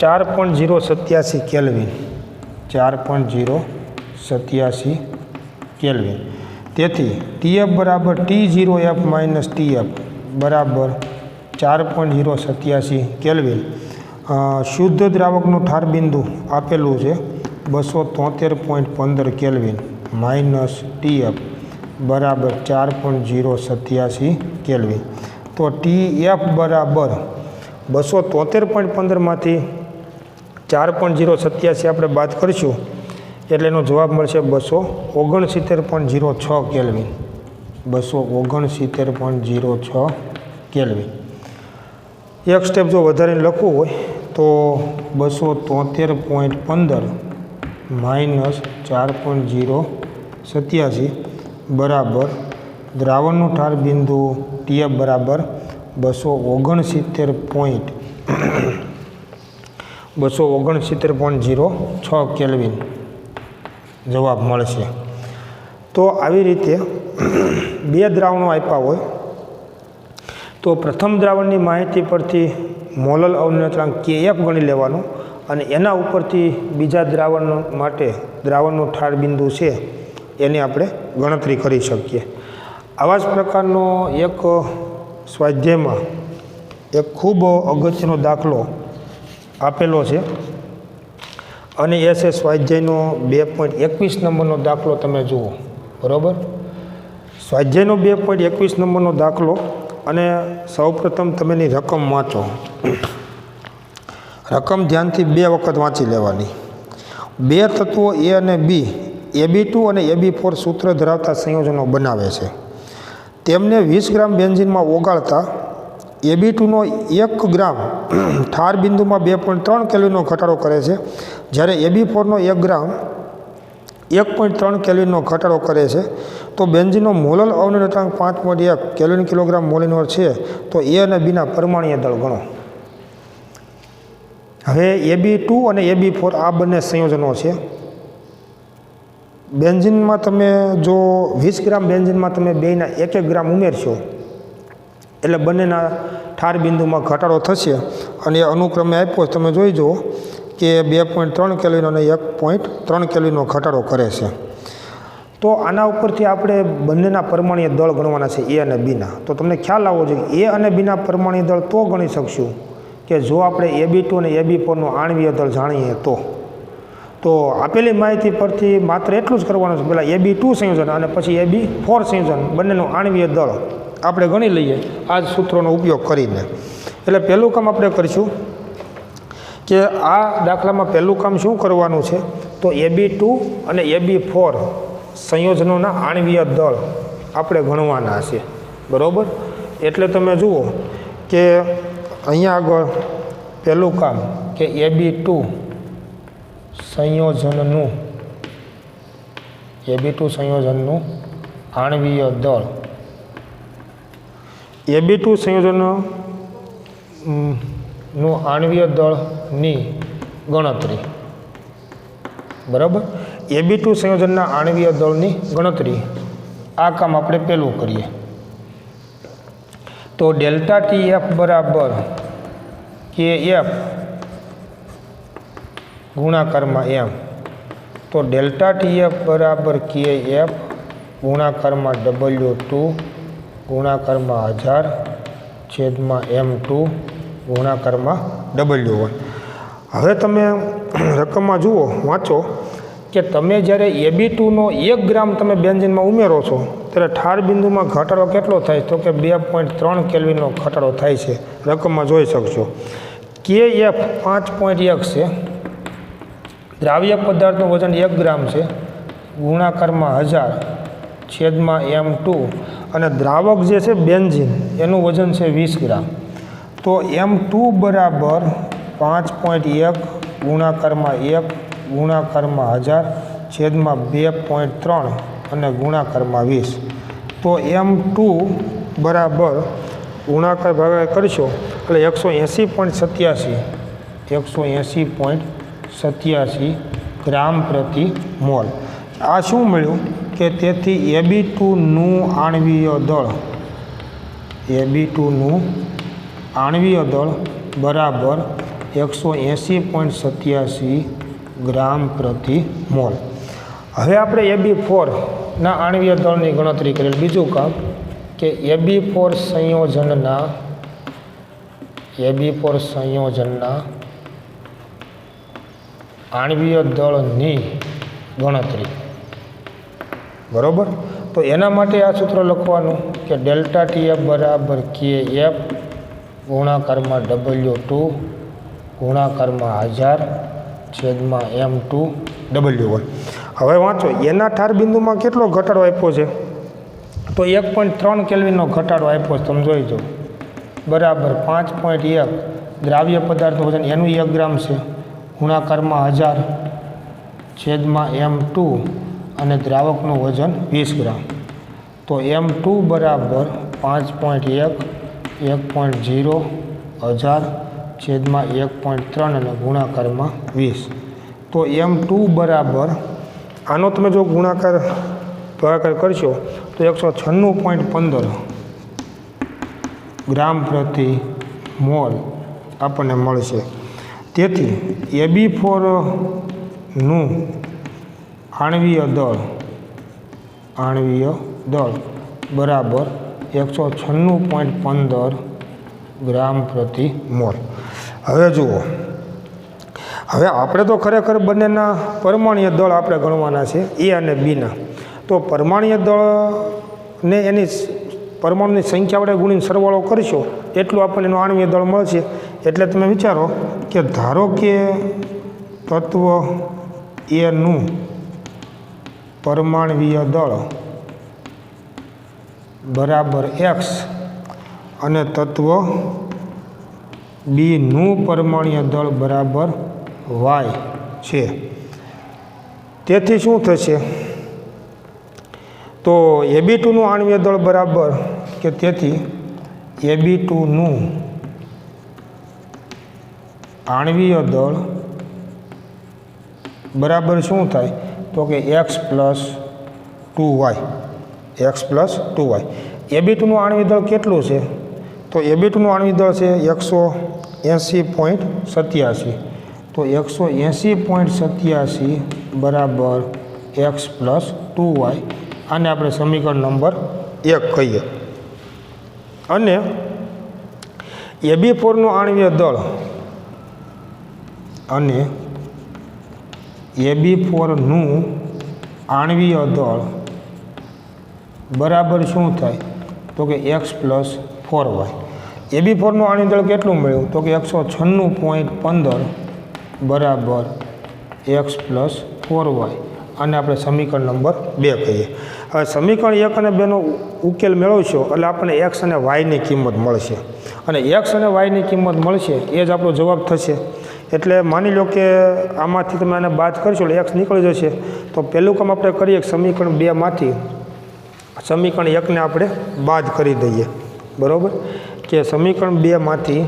4.087 કેલ્વિન, 4.087 કેલ્વિન. તેથી TF બરાબર T0F માઇનસ TF બરાબર 4.087 કેલ્વિન. શુદ્ધ દ્રાવકનું ઠાર બિંદુ આપેલું છે 273.15 કેલ્વિન માઇનસ TF બરાબર 4.087 કેલ્વિન. તો TF બરાબર 273.15માંથી 4.087 આપણે બાદ કરીશું એટલે એનો જવાબ મળશે 269.06 કેલ્વિન, 269.06 કેલ્વિન. એક સ્ટેપ જો વધારીને લખવું હોય તો 273.15 માઇનસ 4.087 બરાબર દ્રાવણનું ઠાર બિંદુ TF બરાબર 269.06 કેલ્વિન જવાબ મળશે. તો આવી રીતે બે દ્રાવણો આપ્યા હોય તો પ્રથમ દ્રાવણની માહિતી પરથી મોલલ અવનયન અચળાંક KF ગણી લેવાનું અને એના ઉપરથી બીજા દ્રાવણ માટે દ્રાવણનું ઠાર બિંદુ છે એની આપણે ગણતરી કરી શકીએ. આવા જ પ્રકારનો એક સ્વાધ્યાયમાં એક ખૂબ અગત્યનો દાખલો આપેલો છે અને એ છે સ્વાધ્યાયનો 2.21 નંબરનો દાખલો. તમે જુઓ, બરાબર. સ્વાધ્યાયનો 2.21 નંબરનો દાખલો અને સૌપ્રથમ તમે એની રકમ વાંચો. રકમ ધ્યાનથી 2 વખત વાંચી લેવાની. 2 તત્વો A અને B, AB2 અને AB4 સૂત્ર ધરાવતા સંયોજનો બનાવે છે. તેમને 20 ગ્રામ બેન્ઝીનમાં ઓગાળતા AB2નો 1 ગ્રામ ઠાર બિંદુમાં 2.3 કેલ્વિનનો ઘટાડો કરે છે, જ્યારે AB4નો 1 ગ્રામ 1.3 કેલ્વિનનો ઘટાડો કરે છે. તો બેન્ઝીનનો મોલલ અવનયન અચળાંક 5.1 કેલ્વિન કિલોગ્રામ મોલ ઇન્વર્સ છે. તો A અને Bના પરમાણ્વીય દળ ગણો. હવે AB2 અને AB4 આ બંને સંયોજનો છે. બેન્ઝીનમાં તમે જો 20 ગ્રામ બેન્ઝીનમાં તમે બેના 1-1 ગ્રામ ઉમેરશો એટલે બંનેના ઠાર બિંદુમાં ઘટાડો થશે અને એ અનુક્રમે આપ્યો તમે જોઈ જુઓ કે 2.3 કેલ્વિન અને 1.3 કેલ્વિનનો ઘટાડો કરે છે. તો આના ઉપરથી આપણે બંનેના પરમાણ્વીય દળ ગણવાના છે એ અને બીના. તો તમને ખ્યાલ આવવો જોઈએ કે એ અને બીના પરમાણ્વીય દળ તો ગણી શકશું કે જો આપણે AB2 અને AB4નું આણ્વીય દળ જાણીએ તો આપેલી માહિતી પરથી માત્ર એટલું જ કરવાનું છે, પહેલાં AB2 સંયોજન અને પછી AB4 સંયોજન બંનેનું આણ્વીય દળ આપણે ગણી લઈએ આ જ સૂત્રોનો ઉપયોગ કરીને. એટલે પહેલું કામ આપણે કરીશું કે આ દાખલામાં પહેલું કામ શું કરવાનું છે, તો AB2 અને AB4 સંયોજનોના આણ્વીય દળ આપણે ગણવાના છે, બરાબર. એટલે તમે જુઓ કે અહીંયા આગળ પહેલું કામ કે AB2 સંયોજનનું આણ્વીય દળ, AB2 સંયોજનનું આણ્વીય દળની ગણતરી, બરાબર. AB2 સંયોજનના આણ્વીય દળની ગણતરી આ કામ આપણે પહેલું કરીએ. તો ડેલ્ટા TF બરાબર KF ગુણાકારમાં M. તો ડેલ્ટા TF બરાબર KF ગુણાકારમાં W2 ગુણાકારમાં 1000 છેદમાં M2 ગુણાકારમાં W1. હવે તમે રકમમાં જુઓ, વાંચો કે તમે જ્યારે AB2નો 1 ગ્રામ તમે બેન્ઝીનમાં ઉમેરો છો ત્યારે ઠાર બિંદુમાં ઘટાડો કેટલો થાય, તો કે 2.3 કેલ્વિનનો ઘટાડો થાય છે. રકમમાં જોઈ શકશો. KF 5.1 છે, દ્રાવ્ય પદાર્થનું વજન 1 ગ્રામ છે, ગુણાકારમાં 1000 છેદમાં M2, અને દ્રાવક જે છે બેન્ઝીન એનું વજન છે 20 ગ્રામ. તો M2 બરાબર 5.1 ગુણાકારમાં 1 ગુણાકારમાં 1000 છેદમાં 2.3 અને ગુણાકારમાં 20. તો M2 બરાબર ગુણાકાર ભાગાકાર કરશો એટલે 180.87 ગ્રામ પ્રતિ મોલ. આ શું મળ્યું કે તેથી AB2નું આણ્વીય દળ બરાબર 180.87 ગ્રામ પ્રતિ મોલ. હવે આપણે AB4ના આણ્વીય દળની ગણતરી કરેલ. બીજું કામ કે AB4 સંયોજનના આણ્વીય દળની ગણતરી, બરાબર. તો એના માટે આ સૂત્ર લખવાનું કે ડેલ્ટા TF બરાબર KF ગુણાકારમાં W2 ગુણાકારમાં 1000 છેદમાં M2 W1. હવે વાંચો એના ઠાર બિંદુમાં કેટલો ઘટાડો આપ્યો છે, તો 1.3 કેલ્વિનનો ઘટાડો આપ્યો છે, તમે જોઈ જાઓ, બરાબર. 5.1 દ્રાવ્ય પદાર્થનું વજન એનું 1 ગ્રામ છે, ગુણાકારમાં 1000 છેદમાં M2 અને દ્રાવકનું વજન 20 ગ્રામ. તો M2 બરાબર 5.1 1.0 1000 છેદમાં 1.3 અને ગુણાકારમાં 20. તો M2 બરાબર આનો તમે જો ભાગાકાર કરશો તો 196.15 ગ્રામ પ્રતિ મોલ આપણને મળશે. તેથી AB4નું આણ્વીય દળ બરાબર 196.15 ગ્રામ પ્રતિ મોલ. હવે જુઓ, હવે આપણે તો ખરેખર બંનેના પરમાણ્વીય દળ આપણે ગણવાના છે એ અને બીના. તો પરમાણ્વીય દળને એની પરમાણુની સંખ્યા વડે ગુણીને સરવાળો કરશો એટલું આપણને એનું આણ્વીય દળ મળશે. એટલે તમે વિચારો કે ધારો કે તત્વ એનું પરમાણ્વીય દળ બરાબર X અને તત્વ બીનું પરમાણ્વીય દળ બરાબર Y છે. તેથી શું થશે, તો AB2નું આણ્વીય દળ બરાબર કે તેથી AB2નું આણ્વીય દળ બરાબર શું થાય, તો કે X + 2Y. AB2નું આણ્વીય દળ કેટલું છે, તો AB2નું આણ્વીય દળ છે 180.87. તો 180.87 બરાબર એક્સ પ્લસ 2y. આને આપણે સમીકરણ નંબર 1 કહીએ. અને AB4નું આણ્વીય દળ અને AB4નું આણ્વીય દળ બરાબર શું થાય? તો કે એક્સ પ્લસ 4y. AB4નું આણ્વીય દળ કેટલું મળ્યું? તો કે 196.15 બરાબર એક્સ પ્લસ 4y. આને આપણે સમીકરણ નંબર 2 કહીએ. હવે સમીકરણ 1 અને 2નો ઉકેલ મેળવશો એટલે આપણને એક્સ અને વાયની કિંમત મળશે. અને એક્સ અને વાયની કિંમત મળશે એ જ આપણો જવાબ થશે. એટલે માની લો કે આમાંથી તમે આને બાદ કરશો એટલે એક્સ નીકળી જશે. તો પહેલું કામ આપણે કરીએ કે સમીકરણ 2માંથી સમીકરણ 1ને આપણે બાદ કરી દઈએ. બરાબર? કે સમીકરણ 2માંથી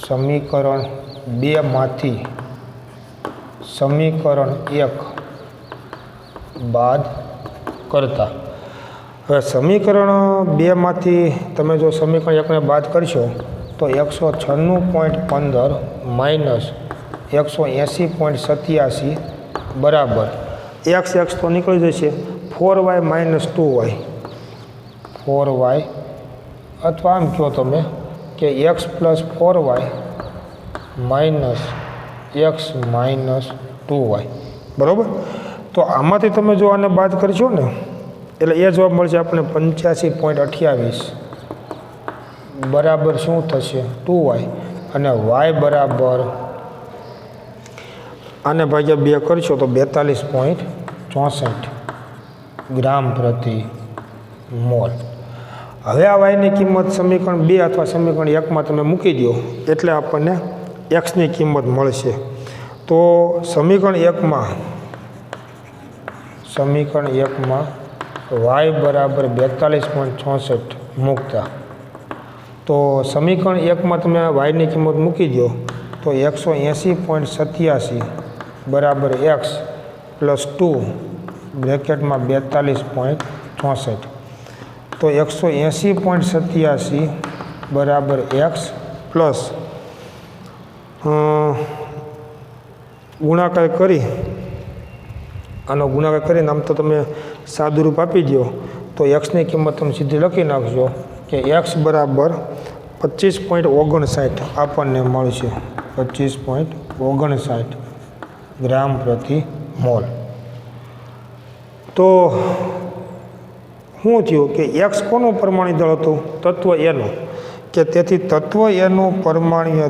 સમીકરણ 1 બાદ કરતા. હવે સમીકરણ 2માંથી તમે જો સમીકરણ 1ને બાદ કરશો તો 196.15 માઇનસ 180.87 બરાબર એક્સ તો નીકળી જશે 4y માઇનસ 2y. 4y અથવા આમ કહો તમે કે x plus 4y minus x minus 2y. બરાબર? તો આમાંથી તમે જો આને બાદ કરશો ને એટલે એ જવાબ મળશે આપણે 85.28 બરાબર શું થશે? 2y. અને y બરાબર આને ભાગ્યા 2 કરશો તો 42.64 ગ્રામ પ્રતિ મોલ. હવે આ વાયની કિંમત સમીકરણ 2 અથવા સમીકરણ 1માં તમે મૂકી દો એટલે આપણને એક્સની કિંમત મળશે. તો સમીકરણ 1માં y બરાબર 42.64 મૂકતા તો સમીકરણ 1માં તમે વાયની કિંમત મૂકી દો તો 180.87 બરાબર એક્સ પ્લસ 2 બ્રેકેટમાં 42.64. તો 180.87 બરાબર એક્સ પ્લસ ગુણાકાર કરી આનો ગુણાકાર કરીને આમ તો તમે સાદુરૂપ આપી દો તો એક્સની કિંમત તમે સીધી લખી નાખજો કે એક્સ બરાબર 25.59 આપણને મળશે. 25.59 ગ્રામ પ્રતિ મોલ. તો શું થયું કે એક્સ કોનું પરમાણ્વીય દળ હતું? તત્વ એનું. કે તેથી તત્વ એનું પરમાણ્વીય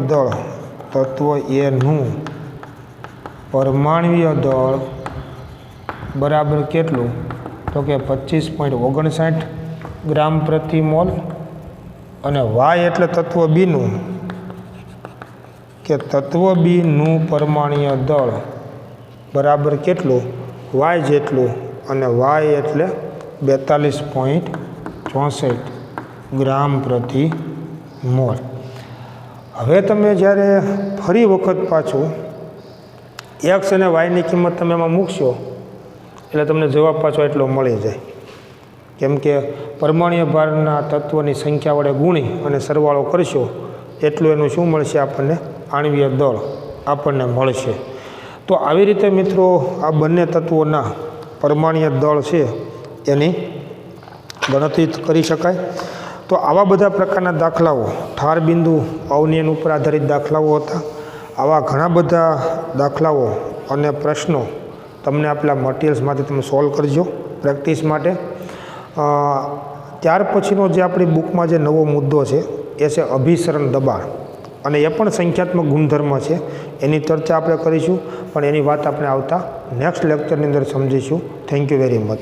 દળ બરાબર કેટલું? તો કે 25.59 ગ્રામ પ્રતિ મોલ. અને વાય એટલે તત્વ બીનું કે તત્વ બીનું પરમાણ્વીય દળ બરાબર કેટલું? વાય જેટલું. અને વાય એટલે 42.64 ગ્રામ પ્રતિ મોલ. હવે તમે જ્યારે ફરી વખત પાછું એક્સ અને વાયની કિંમત તમે એમાં મૂકશો એટલે તમને જવાબ પાછો એટલો મળી જાય. કેમ કે પરમાણ્વીય ભારના તત્વની સંખ્યા વડે ગુણી અને સરવાળો કરશો એટલું એનું શું મળશે? આપણને આણ્વીય દળ આપણને મળશે. તો આવી રીતે મિત્રો આ બંને તત્વોના પરમાણ્વીય દળ છે એની ગણતરી કરી શકાય. તો આવા બધા પ્રકારના દાખલાઓ ઠાર બિંદુ અવનયન ઉપર આધારિત દાખલાઓ હતા. આવા ઘણા બધા દાખલાઓ અને પ્રશ્નો તમને આપેલા મટિરિયલ્સમાંથી તમે સોલ્વ કરજો પ્રેક્ટિસ માટે. ત્યાર પછીનો જે આપણી બુકમાં જે નવો મુદ્દો છે એ છે અભિસરણ દબાણ. અને એ પણ સંખ્યાત્મક ગુણધર્મ છે. એની ચર્ચા આપણે કરીશું પણ એની વાત આપણે આવતા નેક્સ્ટ લેક્ચરની અંદર સમજીશું. Thank you very much.